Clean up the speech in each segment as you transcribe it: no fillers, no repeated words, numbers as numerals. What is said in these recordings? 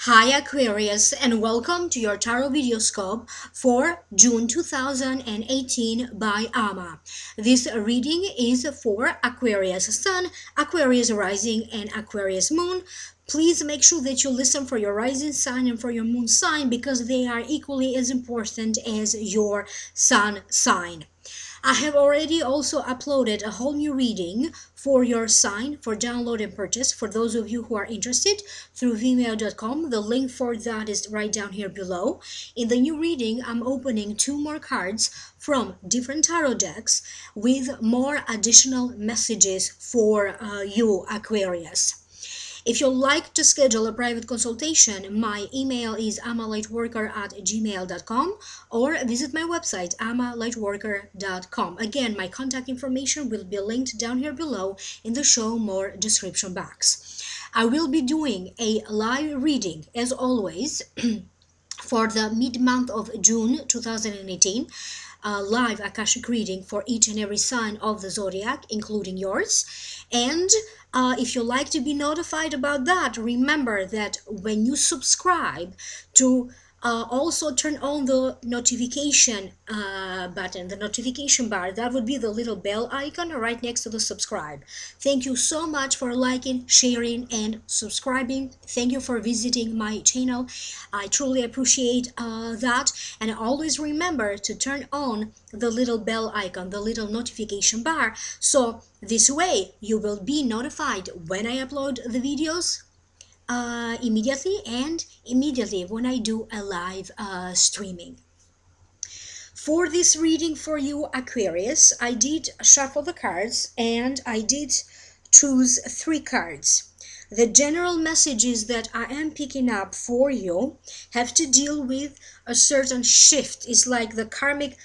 Hi Aquarius, and welcome to your tarot videoscope for June 2018 by Amma. This reading is for Aquarius Sun, Aquarius Rising, and Aquarius Moon. Please make sure that you listen for your rising sign and for your moon sign because they are equally as important as your sun sign. I have already also uploaded a whole new reading for your sign for download and purchase for those of you who are interested through vimeo.com. The link for that is right down here below. In the new reading, I'm opening 2 more cards from different tarot decks with more additional messages for you, Aquarius. If you'd like to schedule a private consultation, my email is amalightworker@gmail.com or visit my website, amalightworker.com. Again, my contact information will be linked down here below in the show more description box. I will be doing a live reading, as always, for the mid-month of June 2018. Live Akashic reading for each and every sign of the zodiac, including yours. And if you like to be notified about that, remember that when you subscribe to also turn on the notification button, the notification bar. That would be the little bell icon right next to the subscribe. Thank you so much for liking, sharing, and subscribing. Thank you for visiting my channel. I truly appreciate that. And always remember to turn on the little bell icon, the little notification bar. So this way you will be notified when I upload the videos immediately when I do a live streaming. For this reading for you, Aquarius, I did shuffle the cards and I did choose 3 cards. The general messages that I am picking up for you have to deal with a certain shift. It's like the karmic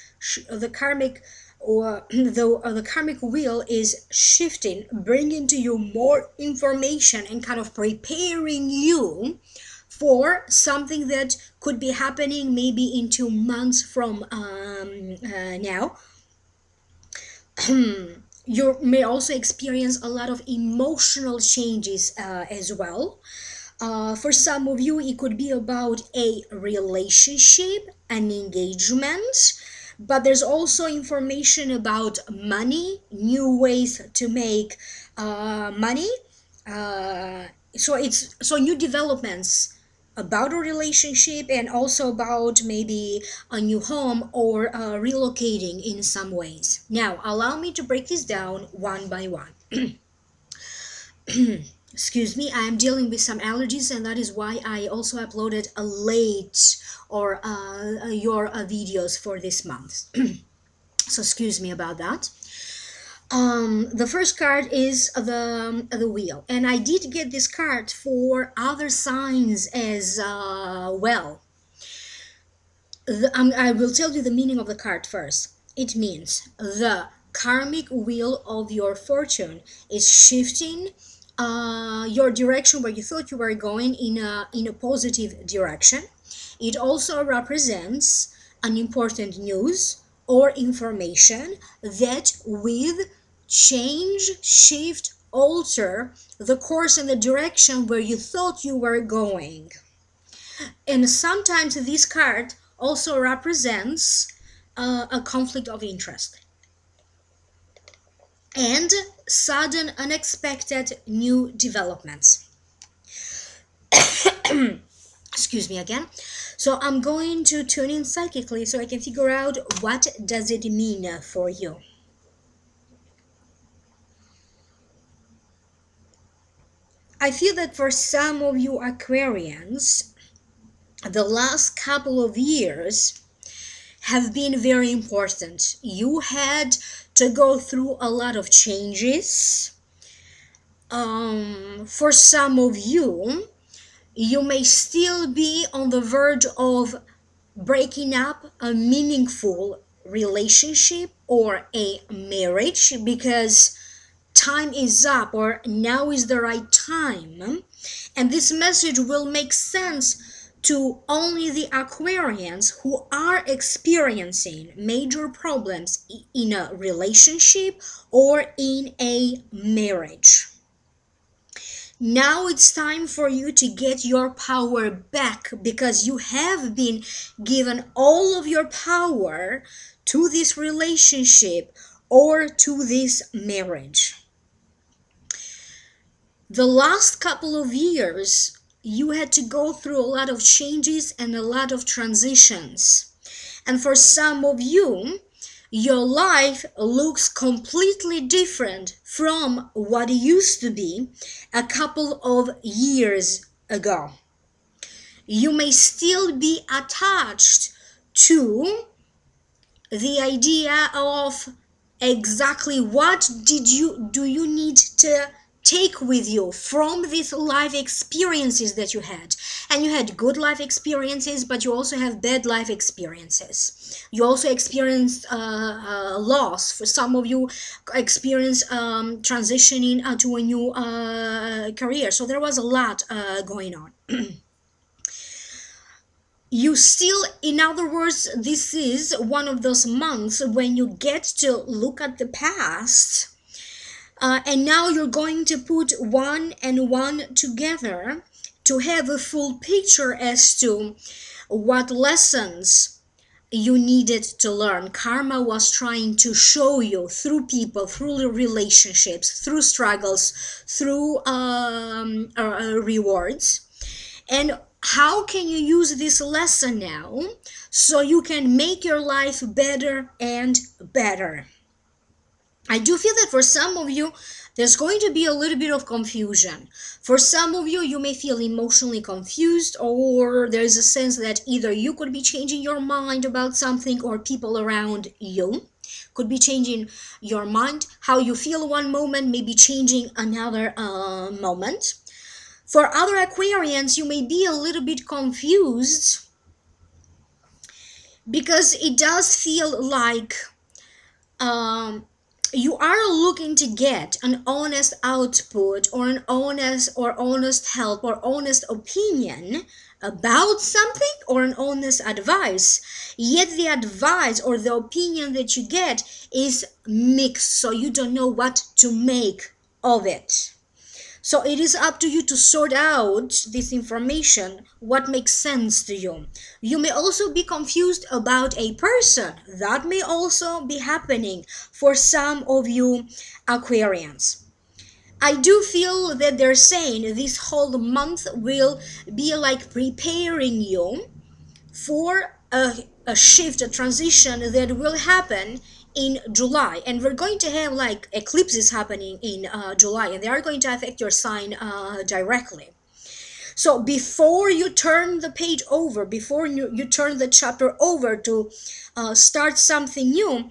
wheel is shifting, bringing to you more information and kind of preparing you for something that could be happening maybe in 2 months from now. You may also experience a lot of emotional changes as well. For some of you, it could be about a relationship, an engagement, but there's also information about money, new ways to make money. So new developments about a relationship and also about maybe a new home or relocating in some ways. Now, allow me to break this down one by one. Excuse me, I am dealing with some allergies, and that is why I also uploaded a late or your videos for this month. So excuse me about that. The first card is the wheel, and I did get this card for other signs as well. I will tell you the meaning of the card first. It means the karmic wheel of your fortune is shifting your direction where you thought you were going in a positive direction. It also represents an important news or information that with change, shift, alter the course and the direction where you thought you were going. And sometimes this card also represents a conflict of interest and sudden, unexpected new developments. Excuse me again. So I'm going to tune in psychically so I can figure out what does it mean for you. I feel that for some of you Aquarians, the last couple of years have been very important. You had to go through a lot of changes. For some of you, you may still be on the verge of breaking up a meaningful relationship or a marriage because time is up or now is the right time. And this message will make sense to only the Aquarians who are experiencing major problems in a relationship or in a marriage. Now it's time for you to get your power back, because you have been given all of your power to this relationship or to this marriage. The last couple of years, you had to go through a lot of changes and a lot of transitions. And for some of you, your life looks completely different from what it used to be a couple of years ago. You may still be attached to the idea of exactly what do you need to take with you from these life experiences that you had. And you had good life experiences, but you also have bad life experiences. You also experienced loss. For some of you, experienced transitioning to a new career. So there was a lot going on. You still, in other words, this is one of those months when you get to look at the past, and now you're going to put one and one together to have a full picture as to what lessons you needed to learn. Karma was trying to show you through people, through relationships, through struggles, through rewards. And how can you use this lesson now so you can make your life better and better? I do feel that for some of you, there's going to be a little bit of confusion. For some of you, you may feel emotionally confused, or there's a sense that either you could be changing your mind about something, or people around you could be changing your mind. How you feel one moment may be changing another moment. For other Aquarians, you may be a little bit confused because it does feel like you are looking to get an honest output, or an honest help, or honest opinion about something, or an honest advice. Yet the advice or the opinion that you get is mixed, so you don't know what to make of it. So it is up to you to sort out this information, what makes sense to you. You may also be confused about a person. That may also be happening for some of you Aquarians. I do feel that they're saying this whole month will be like preparing you for a shift, a transition that will happen in July. And we're going to have like eclipses happening in July, and they are going to affect your sign directly. So before you turn the page over, before you turn the chapter over to start something new,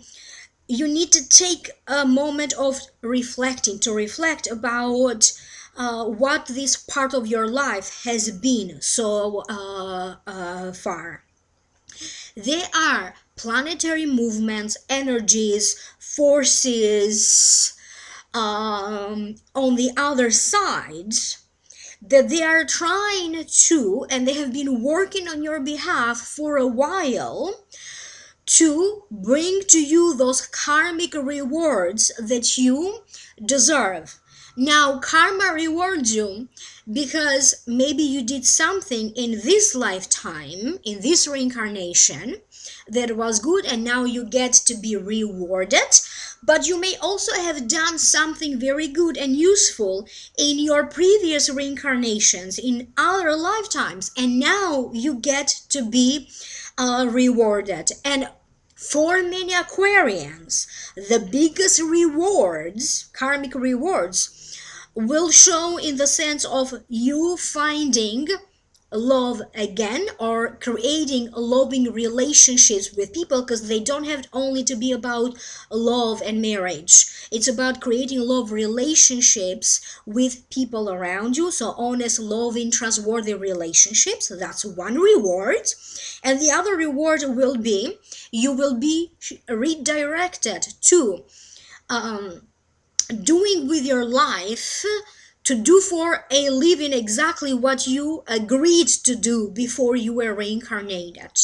you need to take a moment of reflecting, to reflect about what this part of your life has been so far. There are planetary movements, energies, forces on the other side that they are trying to, and they have been working on your behalf for a while, to bring to you those karmic rewards that you deserve. Now, karma rewards you because maybe you did something in this lifetime, in this reincarnation, that was good, and now you get to be rewarded. But you may also have done something very good and useful in your previous reincarnations, in other lifetimes, and now you get to be rewarded. And for many Aquarians, the biggest rewards, karmic rewards, will show in the sense of you finding love again, or creating loving relationships with people, because they don't have only to be about love and marriage. It's about creating love relationships with people around you. So honest, loving, trustworthy relationships. That's one reward. And the other reward will be you will be redirected to doing with your life, to do for a living exactly what you agreed to do before you were reincarnated.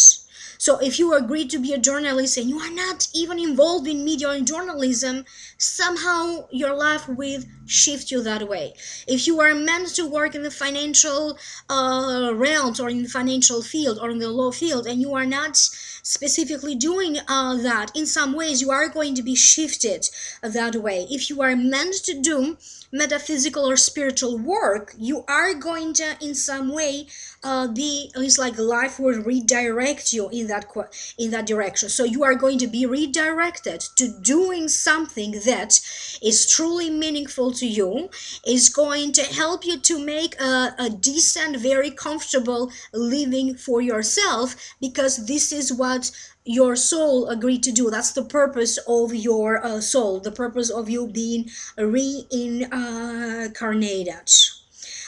So if you agreed to be a journalist and you are not even involved in media and journalism, somehow your life will shift you that way. If you are meant to work in the financial realms, or in the financial field, or in the law field, and you are not specifically doing that, in some ways you are going to be shifted that way. If you are meant to do metaphysical or spiritual work, you are going to in some way be, it's like life will redirect you in that direction. So you are going to be redirected to doing something that is truly meaningful to you, is going to help you to make a decent, very comfortable living for yourself, because this is what your soul agreed to do. That's the purpose of your soul, the purpose of you being reincarnated.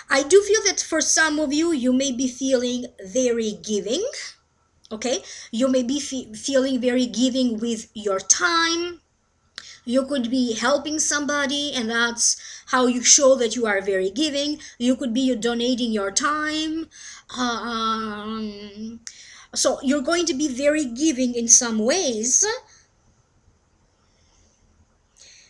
I do feel that for some of you, you may be feeling very giving. Okay, you may be feeling very giving with your time. You could be helping somebody, and that's how you show that you are very giving. You could be donating your time. So you're going to be very giving in some ways.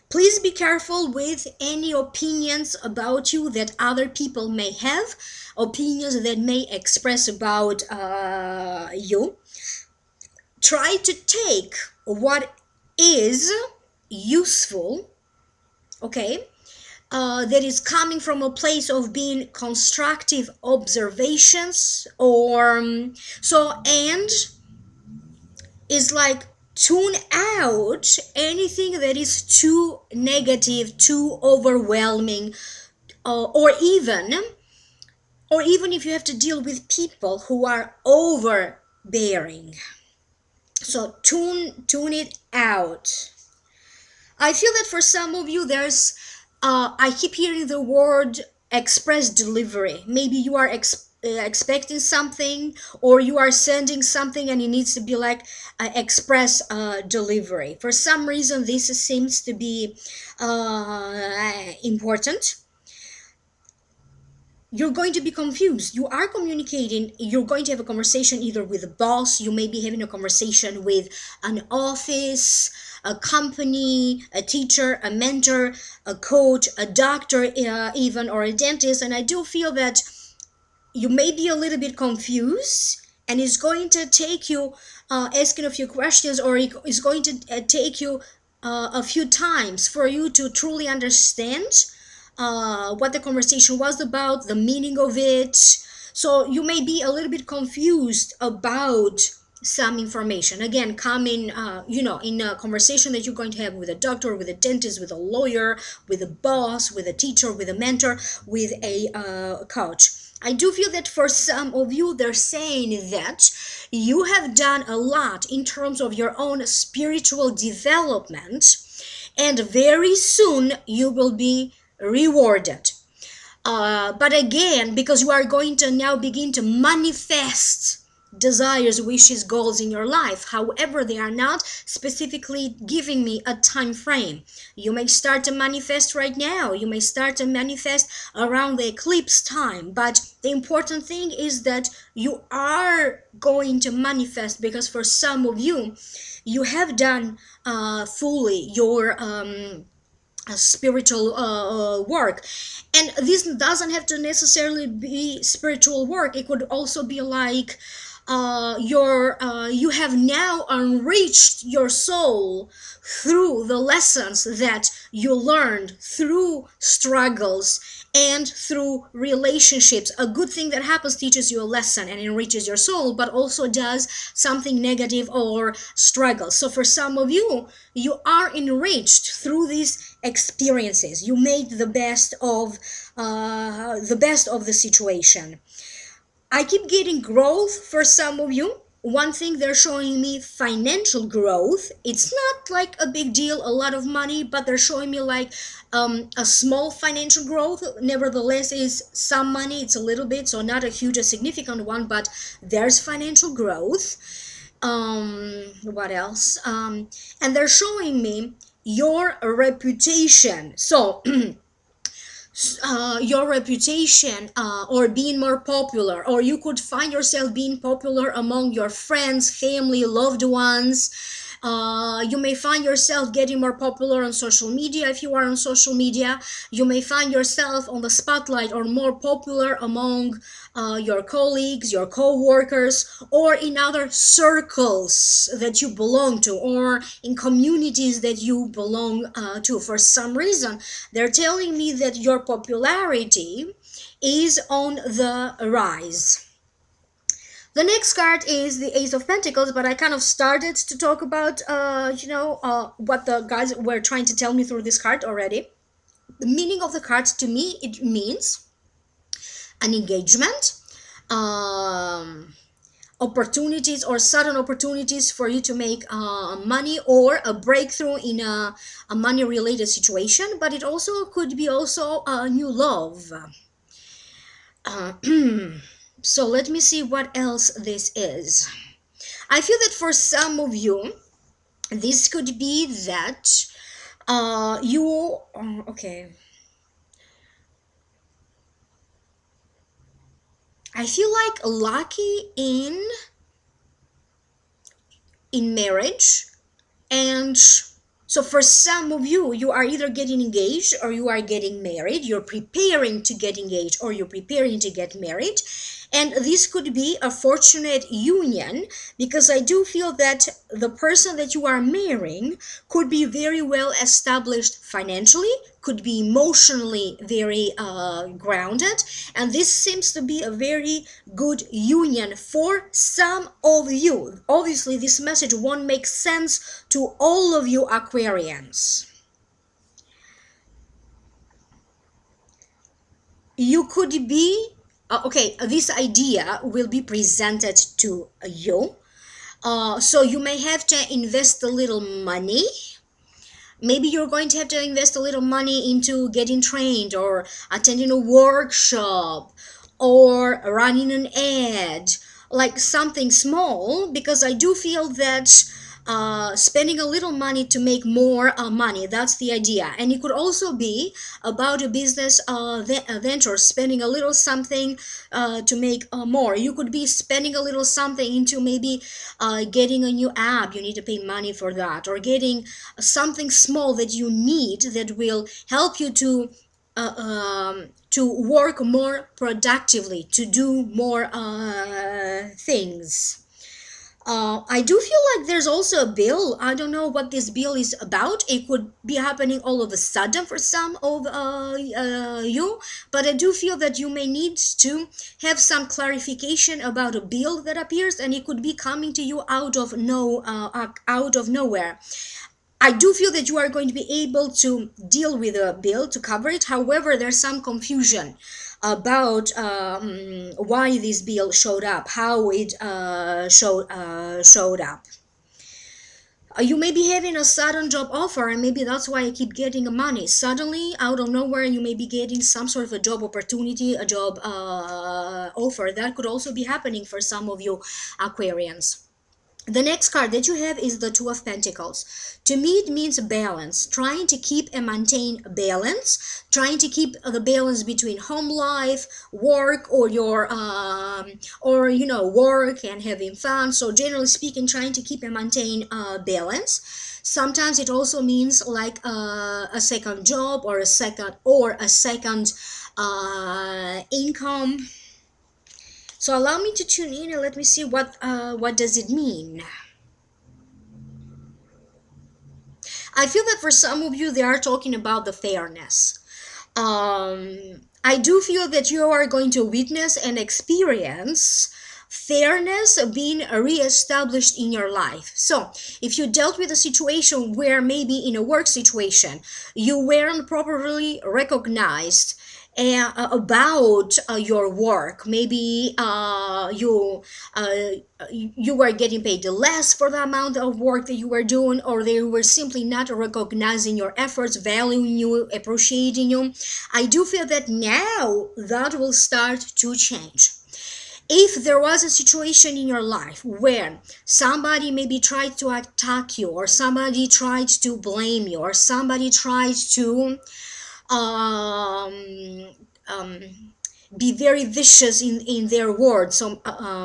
Please be careful with any opinions about you that other people may have, opinions that may express about you. Try to take what is useful, okay, that is coming from a place of being constructive observations, or and is like tune out anything that is too negative, too overwhelming, or even if you have to deal with people who are overbearing. So tune it out. I feel that for some of you, there's I keep hearing the word express delivery. Maybe you are expecting something, or you are sending something, and it needs to be like express delivery. For some reason, this seems to be important. You're going to be confused. You are communicating, you're going to have a conversation either with a boss, you may be having a conversation with an office, a company, a teacher, a mentor, a coach, a doctor, even, or a dentist. And I do feel that you may be a little bit confused, and it's going to take you asking a few questions, or it's going to take you a few times for you to truly understand what the conversation was about, the meaning of it. So you may be a little bit confused about some information. Again, come in, in a conversation that you're going to have with a doctor, with a dentist, with a lawyer, with a boss, with a teacher, with a mentor, with a coach. I do feel that for some of you, they're saying that you have done a lot in terms of your own spiritual development, and very soon you will be rewarded. But again, because you are going to now begin to manifest desires, wishes, goals in your life. However, they are not specifically giving me a time frame. You may start to manifest right now. You may start to manifest around the eclipse time. But the important thing is that you are going to manifest, because for some of you, you have done fully your spiritual work. And this doesn't have to necessarily be spiritual work. It could also be like you have now enriched your soul through the lessons that you learned through struggles and through relationships. A good thing that happens teaches you a lesson and enriches your soul, but also does something negative or struggle. So for some of you, you are enriched through these experiences. You made the best of the situation. I keep getting growth for some of you. One thing, they're showing me financial growth. It's not like a big deal, a lot of money, but they're showing me like a small financial growth. Nevertheless, is some money. It's a little bit, so not a huge, a significant one, but there's financial growth. What else? And they're showing me your reputation. So your reputation, or being more popular, or you could find yourself being popular among your friends, family, loved ones. You may find yourself getting more popular on social media. If you are on social media, you may find yourself on the spotlight or more popular among your colleagues, your co-workers, or in other circles that you belong to, or in communities that you belong to. For some reason, they're telling me that your popularity is on the rise. The next card is the Ace of Pentacles, but I kind of started to talk about, what the guys were trying to tell me through this card already. The meaning of the card, to me, it means an engagement, opportunities or sudden opportunities for you to make money, or a breakthrough in a money related situation, but it also could be also a new love. So let me see what else this is. I feel that for some of you, this could be that okay. I feel like lucky in marriage, and so for some of you, you are either getting engaged or you are getting married. You're preparing to get engaged or you're preparing to get married. And this could be a fortunate union, because I do feel that the person that you are marrying could be very well established financially, could be emotionally very grounded, and this seems to be a very good union for some of you. Obviously, this message won't make sense to all of you Aquarians. You could be okay, this idea will be presented to you. So you may have to invest a little money. Maybe you're going to have to invest a little money into getting trained, or attending a workshop, or running an ad, like something small, because I do feel that spending a little money to make more money, that's the idea. And it could also be about a business venture, spending a little something to make more. You could be spending a little something into maybe getting a new app, you need to pay money for that, or getting something small that you need that will help you to work more productively, to do more things. I do feel like there's also a bill. I don't know what this bill is about. It could be happening all of a sudden for some of you, but I do feel that you may need to have some clarification about a bill that appears, and it could be coming to you out of nowhere. I do feel that you are going to be able to deal with a bill to cover it. However, there's some confusion about why this bill showed up, how it showed up. You may be having a sudden job offer, and maybe that's why I keep getting money. Suddenly, out of nowhere, you may be getting some sort of a job opportunity, a job offer. That could also be happening for some of you Aquarians. The next card that you have is the Two of Pentacles. To me, it means balance, trying to keep and maintain balance, trying to keep the balance between home life, work, or your work and having fun. So generally speaking, trying to keep and maintain balance. Sometimes it also means like a second job, or a second income. So allow me to tune in and let me see what does it mean. I feel that for some of you, they are talking about the fairness. I do feel that you are going to witness and experience fairness being reestablished in your life. So if you dealt with a situation where maybe in a work situation you weren't properly recognized about your work, maybe you were getting paid less for the amount of work that you were doing, or they were simply not recognizing your efforts, valuing you, appreciating you. I do feel that now that will start to change. If there was a situation in your life where somebody maybe tried to attack you, or somebody tried to blame you, or somebody tried to um, um, be very vicious in their words. So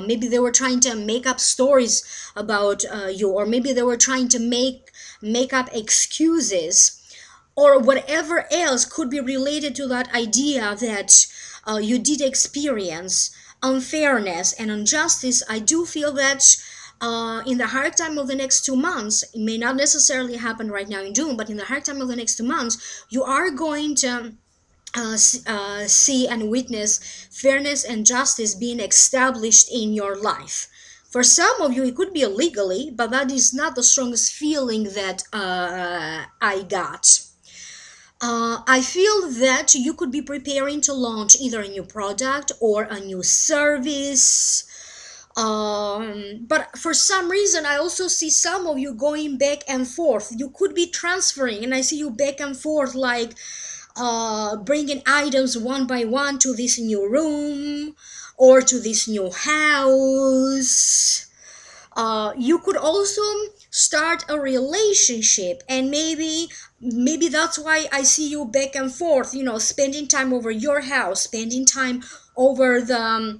maybe they were trying to make up stories about you, or maybe they were trying to make up excuses, or whatever else could be related to that idea that you did experience unfairness and injustice. I do feel that in the hard time of the next 2 months, it may not necessarily happen right now in June, but in the hard time of the next 2 months, you are going to see and witness fairness and justice being established in your life. For some of you, it could be illegally, but that is not the strongest feeling that I got. I feel that you could be preparing to launch either a new product or a new service. But for some reason, I also see some of you going back and forth. You could be transferring, and I see you back and forth, like bringing items one by one to this new room or to this new house. You could also start a relationship, and maybe that's why I see you back and forth, spending time over your house, spending time over the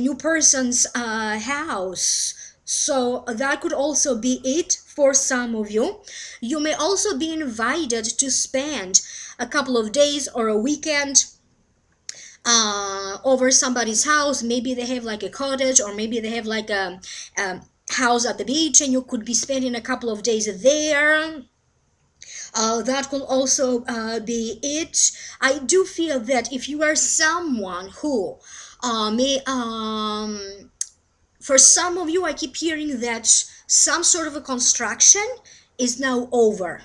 new person's house. So that could also be it for some of you. You may also be invited to spend a couple of days or a weekend over somebody's house. Maybe they have like a cottage, or maybe they have like a house at the beach, and you could be spending a couple of days there. That could also be it. I do feel that if you are someone who may for some of you, I keep hearing that some sort of a construction is now over.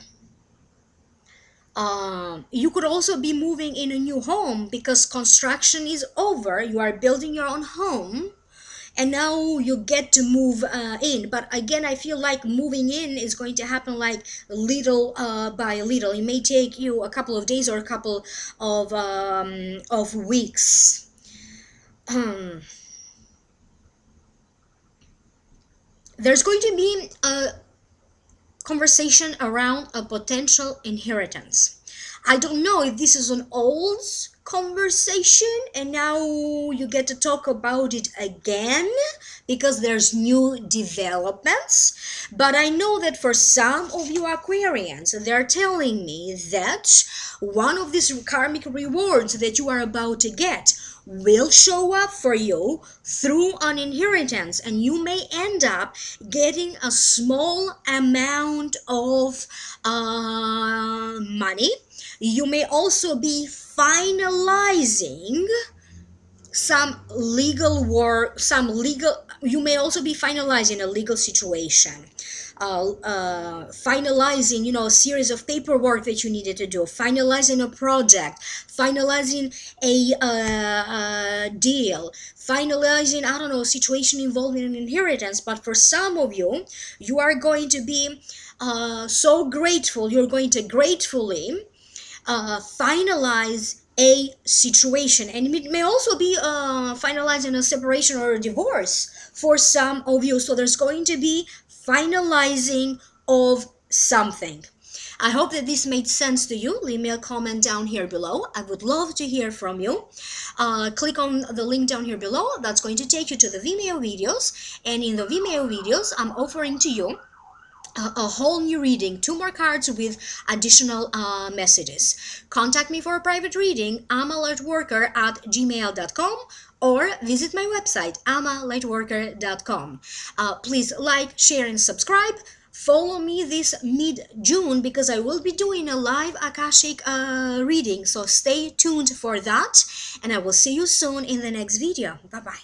You could also be moving in a new home because construction is over. You are building your own home, and now you get to move in. But again, I feel like moving in is going to happen like little by little. It may take you a couple of days or a couple of weeks. There's going to be a conversation around a potential inheritance. I don't know if this is an old conversation and now you get to talk about it again because there's new developments, but I know that for some of you Aquarians, they're telling me that one of these karmic rewards that you are about to get will show up for you through an inheritance, and you may end up getting a small amount of money. You may also be finalizing some legal work, you may also be finalizing a legal situation, finalizing, a series of paperwork that you needed to do, finalizing a project, finalizing a deal, finalizing, I don't know, a situation involving an inheritance. But for some of you, you are going to be so grateful, you're going to gratefully finalize a situation, and it may also be finalizing a separation or a divorce for some of you. So there's going to be finalizing of something. I hope that this made sense to you. Leave me a comment down here below. I would love to hear from you. Click on the link down here below. That's going to take you to the Vimeo videos, and in the Vimeo videos I'm offering to you a whole new reading, 2 more cards with additional messages. Contact me for a private reading, amalightworker@gmail.com, or visit my website, amalightworker.com. Please like, share, and subscribe. Follow me this mid-June because I will be doing a live Akashic reading, so stay tuned for that, and I will see you soon in the next video. Bye-bye.